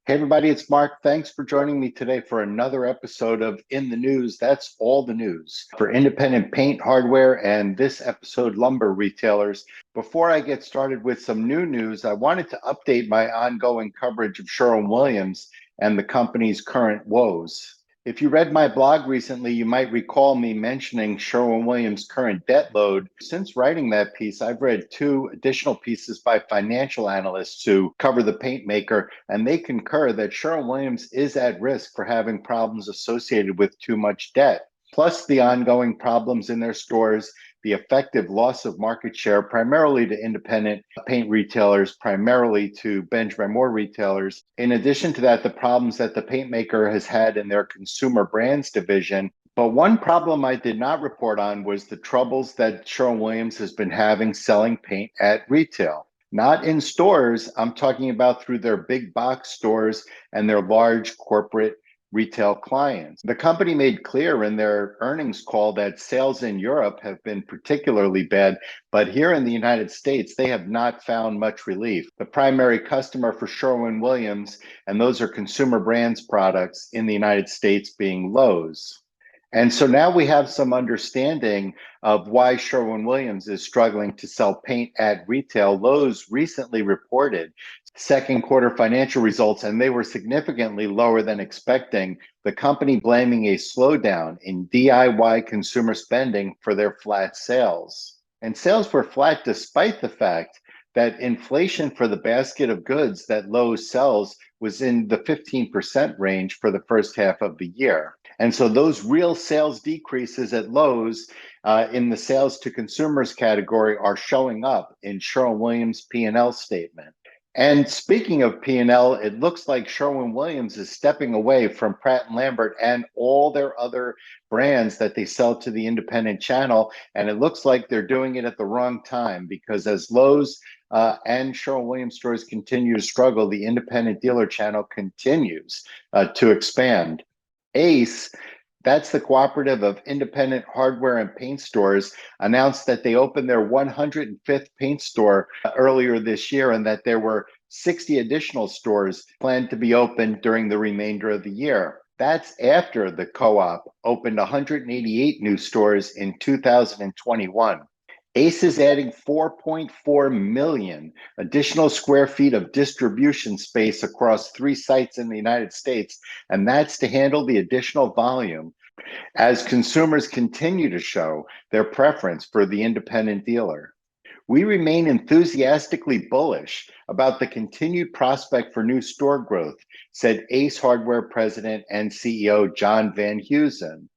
Hey everybody, it's Mark. Thanks for joining me today for another episode of In the News. That's all the news for independent paint, hardware, and this episode, lumber retailers. Before I get started with some new news, I wanted to update my ongoing coverage of Sherwin-Williams and the company's current woes. If you read my blog recently, you might recall me mentioning Sherwin-Williams' current debt load. Since writing that piece, I've read two additional pieces by financial analysts who cover the paint maker, and they concur that Sherwin-Williams is at risk for having problems associated with too much debt, plus the ongoing problems in their stores, the effective loss of market share, primarily to independent paint retailers, primarily to Benjamin Moore retailers. In addition to that, the problems that the paint maker has had in their consumer brands division. But one problem I did not report on was the troubles that Sherwin-Williams has been having selling paint at retail. Not in stores, I'm talking about through their big box stores and their large corporate retail clients. The company made clear in their earnings call that sales in Europe have been particularly bad, but here in the United States, they have not found much relief. The primary customer for Sherwin-Williams, and those are consumer brands products in the United States, being Lowe's. And so now we have some understanding of why Sherwin-Williams is struggling to sell paint at retail. Lowe's recently reported second quarter financial results, and they were significantly lower than expecting, the company blaming a slowdown in DIY consumer spending for their flat sales. And sales were flat despite the fact that inflation for the basket of goods that Lowe's sells was in the 15% range for the first half of the year. And so those real sales decreases at Lowe's in the sales to consumers category are showing up in Sherwin-Williams' P&L statement. And speaking of P&L, it looks like Sherwin-Williams is stepping away from Pratt & Lambert and all their other brands that they sell to the independent channel. And it looks like they're doing it at the wrong time, because as Lowe's and Sherwin-Williams stores continue to struggle, the independent dealer channel continues to expand. ACE, that's the cooperative of independent hardware and paint stores, announced that they opened their 105th paint store earlier this year, and that there were 60 additional stores planned to be opened during the remainder of the year. That's after the co-op opened 188 new stores in 2021. ACE is adding 4.4 million additional square feet of distribution space across 3 sites in the United States, and that's to handle the additional volume as consumers continue to show their preference for the independent dealer. We remain enthusiastically bullish about the continued prospect for new store growth, said ACE Hardware President and CEO John Van Heusen.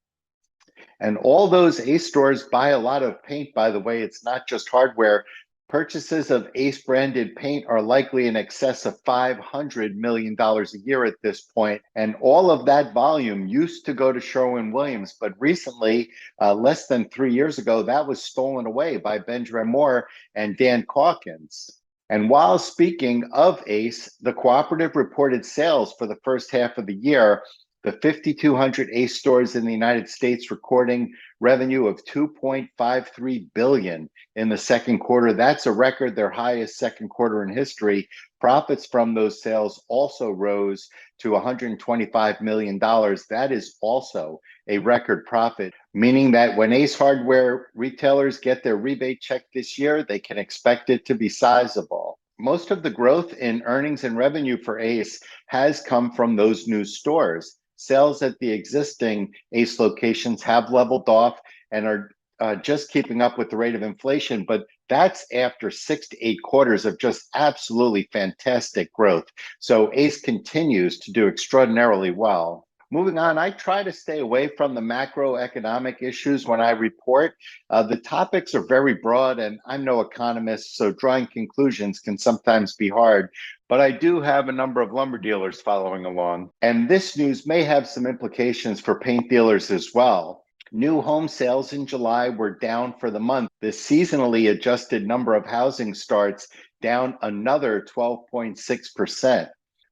And all those ACE stores buy a lot of paint, by the way. It's not just hardware. Purchases of ACE branded paint are likely in excess of $500 million a year at this point. And all of that volume used to go to Sherwin-Williams, but recently, less than 3 years ago, that was stolen away by Benjamin Moore and Dan Calkins. And while speaking of ACE, the cooperative reported sales for the first half of the year, the 5,200 ACE stores in the United States recording revenue of $2.53 billion in the second quarter. That's a record, their highest second quarter in history. Profits from those sales also rose to $125 million. That is also a record profit, meaning that when ACE Hardware retailers get their rebate check this year, they can expect it to be sizable. Most of the growth in earnings and revenue for ACE has come from those new stores. Sales at the existing ACE locations have leveled off and are just keeping up with the rate of inflation, but that's after 6 to 8 quarters of just absolutely fantastic growth. So ACE continues to do extraordinarily well. Moving on, I try to stay away from the macroeconomic issues when I report. The topics are very broad, and I'm no economist, so drawing conclusions can sometimes be hard. But I do have a number of lumber dealers following along. And this news may have some implications for paint dealers as well. New home sales in July were down for the month. The seasonally adjusted number of housing starts down another 12.6%.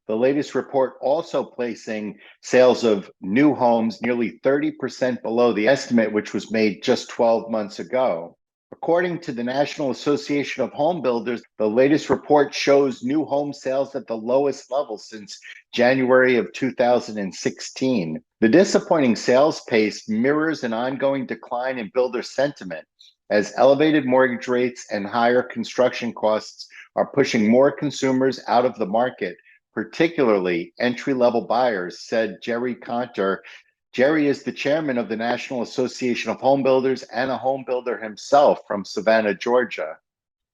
The latest report also placing sales of new homes nearly 30% below the estimate, which was made just 12 months ago. According to the National Association of Home Builders, the latest report shows new home sales at the lowest level since January of 2016. The disappointing sales pace mirrors an ongoing decline in builder sentiment, as elevated mortgage rates and higher construction costs are pushing more consumers out of the market, particularly entry-level buyers, said Jerry Conter. Jerry is the chairman of the National Association of Home Builders and a home builder himself from Savannah, Georgia.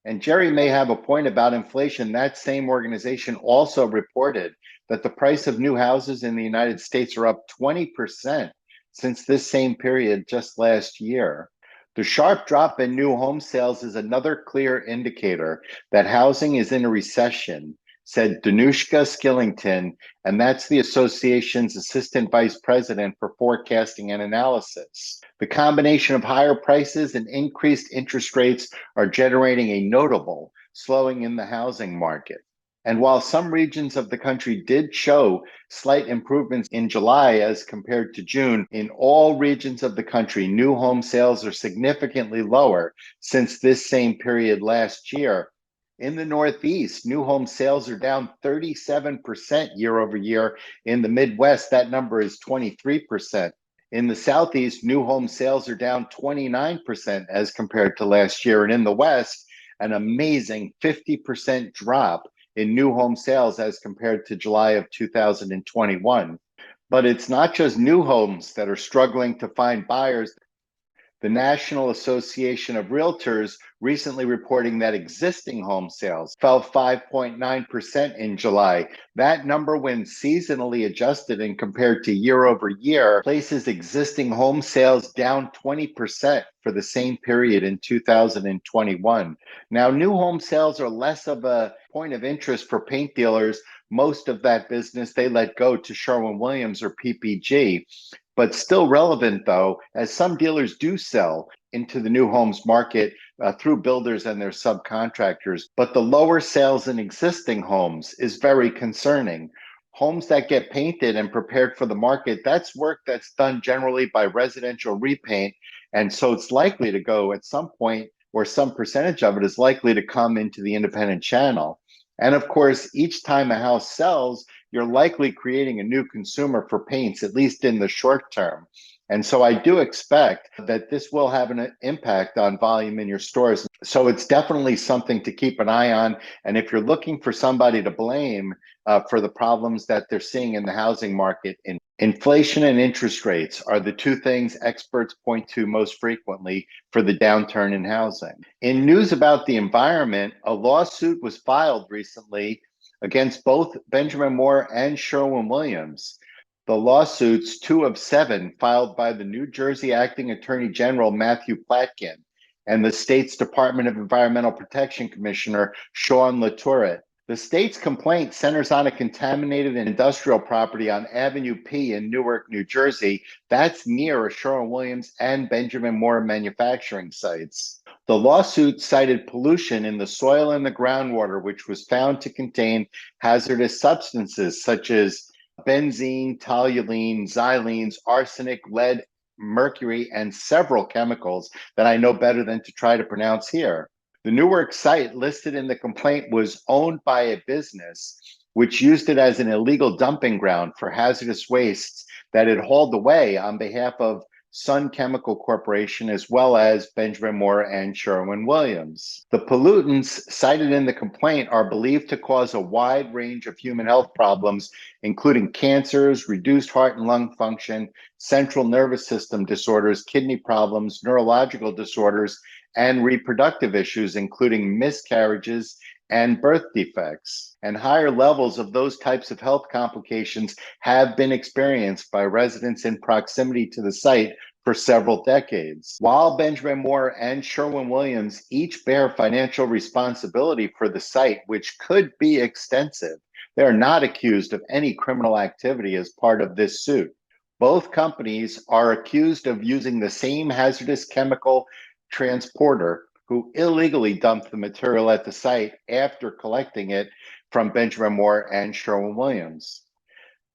And Jerry may have a point about inflation. That same organization also reported that the price of new houses in the United States are up 20% since this same period just last year. The sharp drop in new home sales is another clear indicator that housing is in a recession, said Danushka Skillington, and that's the association's assistant vice president for forecasting and analysis. The combination of higher prices and increased interest rates are generating a notable slowing in the housing market. And while some regions of the country did show slight improvements in July as compared to June, in all regions of the country, new home sales are significantly lower since this same period last year. In the Northeast, new home sales are down 37% year over year. In the Midwest, that number is 23%. In the Southeast, new home sales are down 29% as compared to last year. And in the West, an amazing 50% drop in new home sales as compared to July of 2021. But it's not just new homes that are struggling to find buyers. The National Association of Realtors recently reporting that existing home sales fell 5.9% in July. That number, when seasonally adjusted and compared to year over year, places existing home sales down 20% for the same period in 2021. Now, new home sales are less of a point of interest for paint dealers. Most of that business they let go to Sherwin-Williams or PPG. But still relevant, though, as some dealers do sell into the new homes market through builders and their subcontractors. But the lower sales in existing homes is very concerning. Homes that get painted and prepared for the market, that's work that's done generally by residential repaint. And so it's likely to go at some point, or some percentage of it is likely to come into the independent channel. And of course, each time a house sells, you're likely creating a new consumer for paints, at least in the short term. And so I do expect that this will have an impact on volume in your stores. So it's definitely something to keep an eye on. And if you're looking for somebody to blame for the problems that they're seeing in the housing market, inflation and interest rates are the two things experts point to most frequently for the downturn in housing. In news about the environment, a lawsuit was filed recently against both Benjamin Moore and Sherwin-Williams. The lawsuits, 2 of 7, filed by the New Jersey Acting Attorney General Matthew Platkin and the state's Department of Environmental Protection Commissioner Sean LaTourette. The state's complaint centers on a contaminated industrial property on Avenue P in Newark, New Jersey. That's near a Sherwin-Williams and Benjamin Moore manufacturing sites. The lawsuit cited pollution in the soil and the groundwater, which was found to contain hazardous substances such as benzene, toluene, xylenes, arsenic, lead, mercury, and several chemicals that I know better than to try to pronounce here. The Newark site listed in the complaint was owned by a business which used it as an illegal dumping ground for hazardous wastes that it hauled away on behalf of Sun Chemical Corporation, as well as Benjamin Moore and Sherwin-Williams. The pollutants cited in the complaint are believed to cause a wide range of human health problems, including cancers, reduced heart and lung function, central nervous system disorders, kidney problems, neurological disorders, and reproductive issues, including miscarriages and birth defects. And higher levels of those types of health complications have been experienced by residents in proximity to the site for several decades. While Benjamin Moore and Sherwin-Williams each bear financial responsibility for the site, which could be extensive, they are not accused of any criminal activity as part of this suit. Both companies are accused of using the same hazardous chemical transporter who illegally dumped the material at the site after collecting it, from Benjamin Moore and Sherwin-Williams.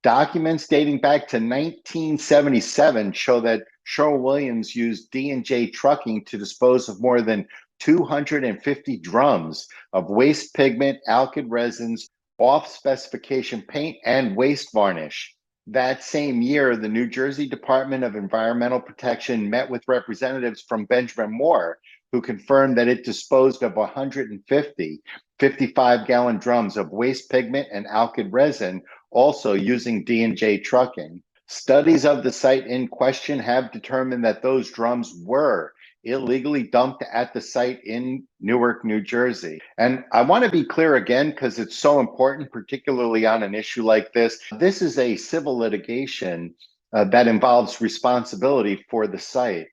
Documents dating back to 1977 show that Sherwin-Williams used D&J Trucking to dispose of more than 250 drums of waste pigment, alkyd resins, off-specification paint, and waste varnish. That same year, the New Jersey Department of Environmental Protection met with representatives from Benjamin Moore, who confirmed that it disposed of 150 55-gallon drums of waste pigment and alkyd resin, also using D&J Trucking. Studies of the site in question have determined that those drums were illegally dumped at the site in Newark, New Jersey. And I want to be clear again, because it's so important, particularly on an issue like this. This is a civil litigation that involves responsibility for the site.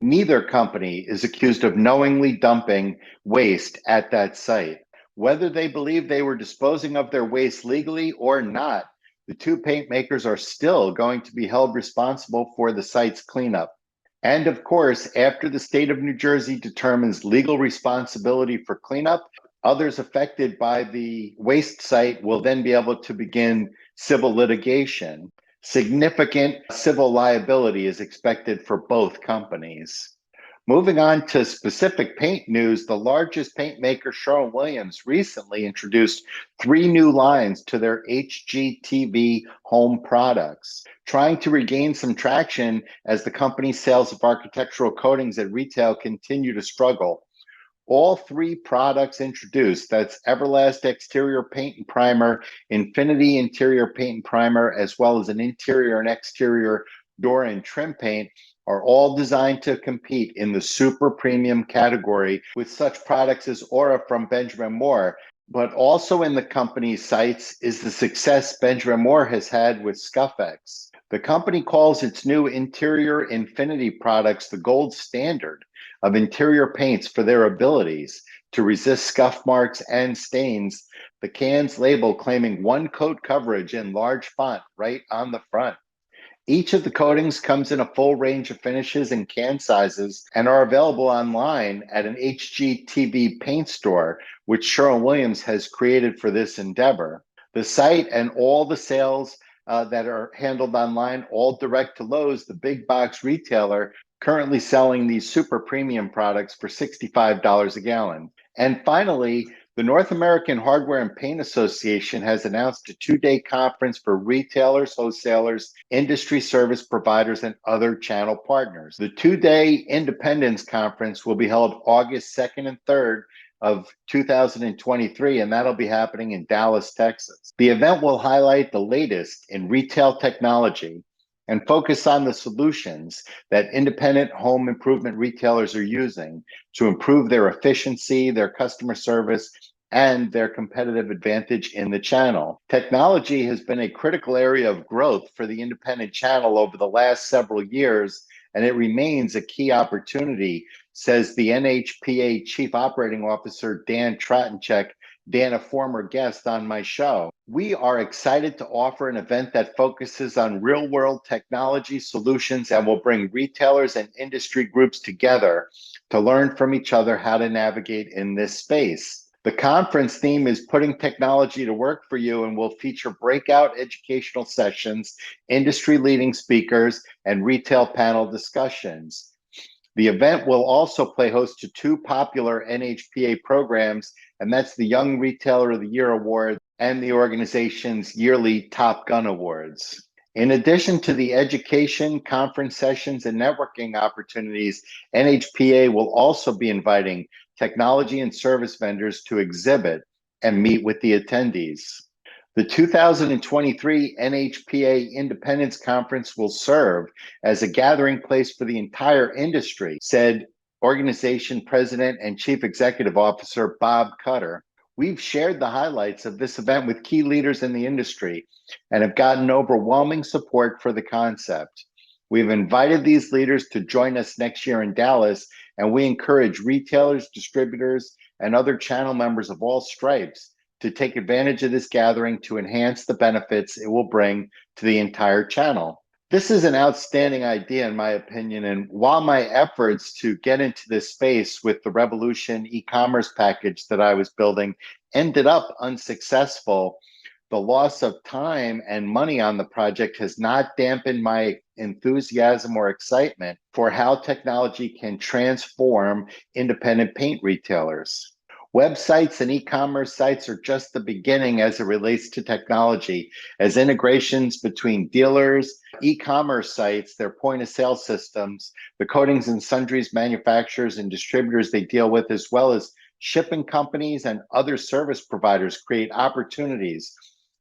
Neither company is accused of knowingly dumping waste at that site. Whether they believe they were disposing of their waste legally or not, the two paint makers are still going to be held responsible for the site's cleanup. And of course, after the state of New Jersey determines legal responsibility for cleanup, others affected by the waste site will then be able to begin civil litigation. Significant civil liability is expected for both companies. Moving on to specific paint news, the largest paint maker, Sherwin-Williams, recently introduced 3 new lines to their HGTV home products, trying to regain some traction as the company's sales of architectural coatings at retail continue to struggle. All 3 products introduced, that's Everlast Exterior Paint and Primer, Infinity Interior Paint and Primer, as well as an interior and exterior door and trim paint, are all designed to compete in the super premium category with such products as Aura from Benjamin Moore. But also in the company's sights is the success Benjamin Moore has had with Scuffex. The company calls its new interior Infinity products the gold standard of interior paints for their abilities to resist scuff marks and stains. The can's label claiming 1 coat coverage in large font right on the front. Each of the coatings comes in a full range of finishes and can sizes and are available online at an HGTV paint store, which Sherwin-Williams has created for this endeavor. The site and all the sales that are handled online, all direct to Lowe's, the big box retailer, currently selling these super premium products for $65 a gallon. And finally, the North American Hardware and Paint Association has announced a 2-day conference for retailers, wholesalers, industry service providers, and other channel partners. The 2-day Independence Conference will be held August 2nd and 3rd of 2023, and that'll be happening in Dallas, Texas. The event will highlight the latest in retail technology and focus on the solutions that independent home improvement retailers are using to improve their efficiency, their customer service, and their competitive advantage in the channel. Technology has been a critical area of growth for the independent channel over the last several years, and it remains a key opportunity, says the NHPA Chief Operating Officer, Dan Tratenchek. Dan, a former guest on my show. We are excited to offer an event that focuses on real-world technology solutions and will bring retailers and industry groups together to learn from each other how to navigate in this space. The conference theme is Putting Technology to Work for You and will feature breakout educational sessions, industry-leading speakers, and retail panel discussions. The event will also play host to 2 popular NHPA programs, and that's the Young Retailer of the Year Award and the organization's yearly Top Gun Awards. In addition to the education, conference sessions, and networking opportunities, NHPA will also be inviting technology and service vendors to exhibit and meet with the attendees. The 2023 NHPA Independence Conference will serve as a gathering place for the entire industry, said organization president and chief executive officer Bob Cutter. We've shared the highlights of this event with key leaders in the industry and have gotten overwhelming support for the concept. We've invited these leaders to join us next year in Dallas, and we encourage retailers, distributors, and other channel members of all stripes to take advantage of this gathering to enhance the benefits it will bring to the entire channel. This is an outstanding idea, in my opinion, and while my efforts to get into this space with the Revolution e-commerce package that I was building ended up unsuccessful, the loss of time and money on the project has not dampened my enthusiasm or excitement for how technology can transform independent paint retailers. Websites and e-commerce sites are just the beginning as it relates to technology, as integrations between dealers, e-commerce sites, their point of sale systems, the coatings and sundries manufacturers and distributors they deal with, as well as shipping companies and other service providers create opportunities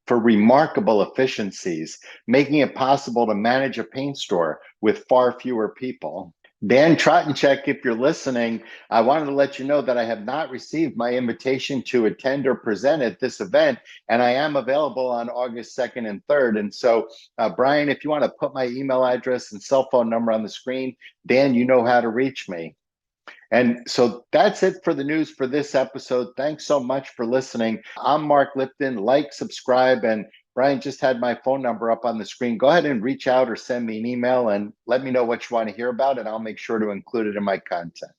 for remarkable efficiencies, making it possible to manage a paint store with far fewer people. Dan Trottenchek, if you're listening, I wanted to let you know that I have not received my invitation to attend or present at this event, and I am available on August 2nd and 3rd. And so, Brian, if you want to put my email address and cell phone number on the screen, Dan, you know how to reach me. And so that's it for the news for this episode. Thanks so much for listening. I'm Mark Lipton. Like, subscribe, and Brian just had my phone number up on the screen. Go ahead and reach out or send me an email and let me know what you want to hear about, and I'll make sure to include it in my content.